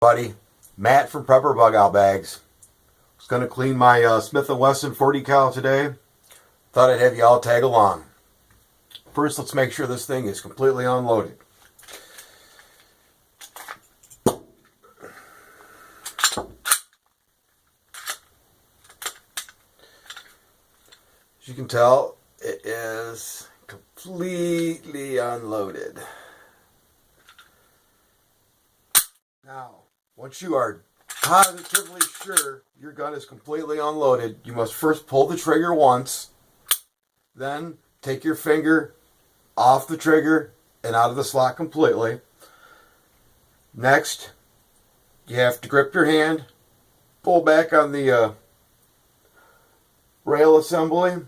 Buddy, Matt from Prepper Bug Out Bags. Was going to clean my Smith & Wesson 40 cal today. Thought I'd have you all tag along. First, let's make sure this thing is completely unloaded. As you can tell, it is completely unloaded. Now, once you are positively sure your gun is completely unloaded, you must first pull the trigger once, then take your finger off the trigger and out of the slot completely. Next, you have to grip your hand, pull back on the rail assembly,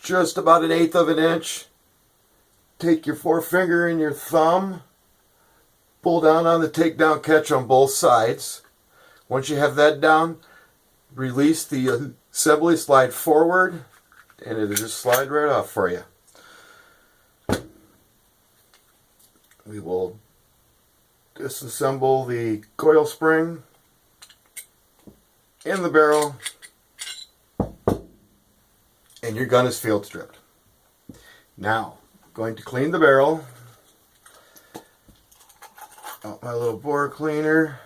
just about 1/8 of an inch. Take your forefinger and your thumb, pull down on the takedown catch on both sides. Once you have that down, release the assembly, slide forward, and it'll just slide right off for you. We will disassemble the coil spring and the barrel, and your gun is field stripped. Now, I'm going to clean the barrel. Out my little bore cleaner.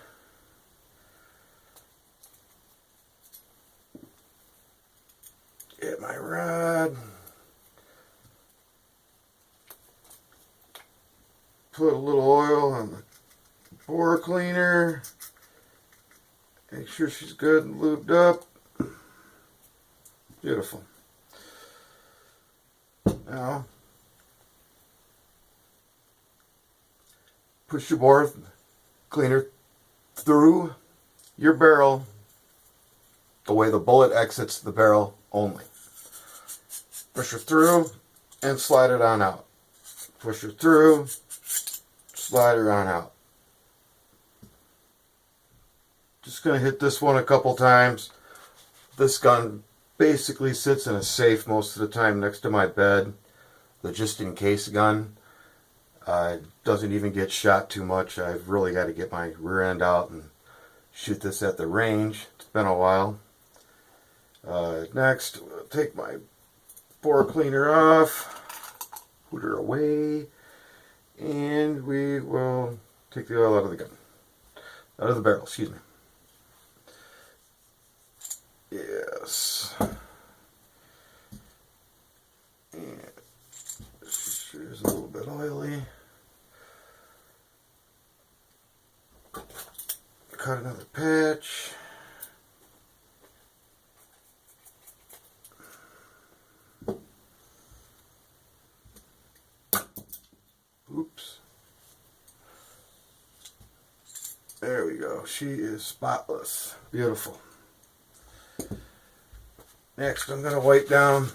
Get my rod. Put a little oil on the bore cleaner. Make sure she's good and lubed up. Beautiful. Now, push your bore cleaner through your barrel the way the bullet exits the barrel only. Push her through and slide it on out. Push her through, slide her on out. Just going to hit this one a couple times. This gun basically sits in a safe most of the time next to my bed. The just in case gun. Doesn't even get shot too much. I've really got to get my rear end out and shoot this at the range. It's been a while. Next, we'll take my bore cleaner off, put her away, and we will take the oil out of the gun. Out of the barrel, excuse me. Yes. And this sure is a little bit oily. Cut another patch. Oops. There we go. She is spotless. Beautiful. Next, I'm going to wipe down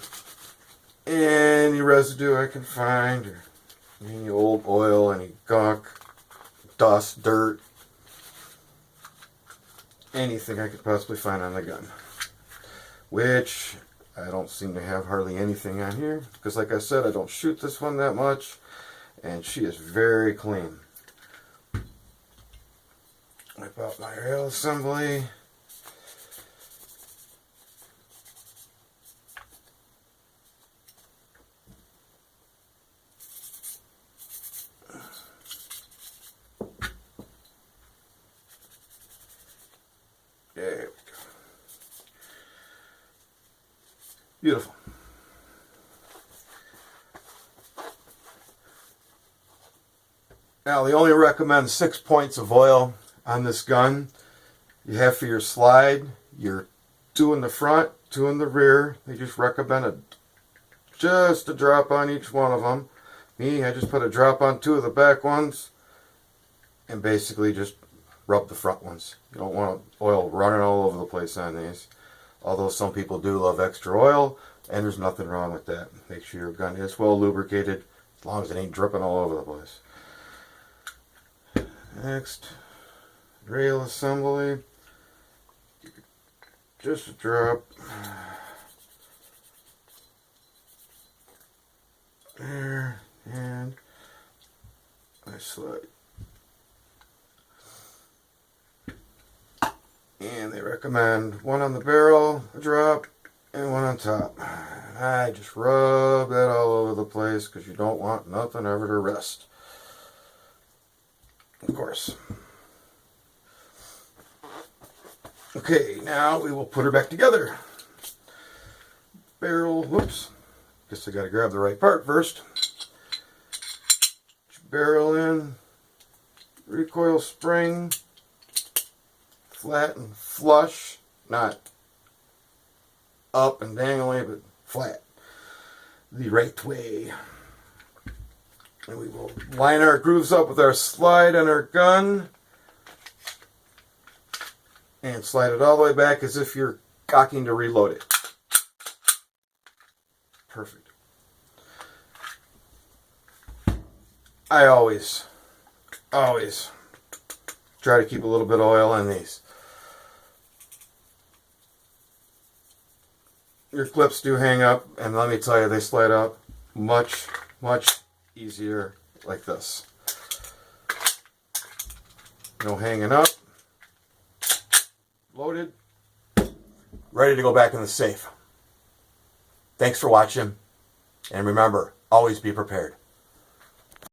any residue I can find, or any old oil, any gunk, dust, dirt, anything I could possibly find on the gun. Which I don't seem to have hardly anything on here, because like I said, I don't shoot this one that much, and she is very clean. Wipe out my rail assembly. There we go. Beautiful. Now, they only recommend 6 points of oil on this gun. You have for your slide, your 2 in the front, 2 in the rear. They just recommend just a drop on each one of them. Me, I just put a drop on 2 of the back ones and basically just rub the front ones. You don't want oil running all over the place on these. Although some people do love extra oil, and there's nothing wrong with that. Make sure your gun is well lubricated, as long as it ain't dripping all over the place. Next, rail assembly. Just a drop. There, and I slide recommend one on the barrel, a drop, and one on top. I just rub that all over the place because you don't want nothing ever to rest. Of course. Okay, now we will put her back together. Barrel, whoops. Guess I gotta grab the right part first. Barrel in, recoil spring, flat and flush, not up and dangling, but flat, the right way. And we will line our grooves up with our slide and our gun, and slide it all the way back as if you're cocking to reload it. Perfect. I always try to keep a little bit of oil in these. Your clips do hang up, and let me tell you, they slide out much easier like this. No hanging up. Loaded. Ready to go back in the safe. Thanks for watching, and remember, always be prepared.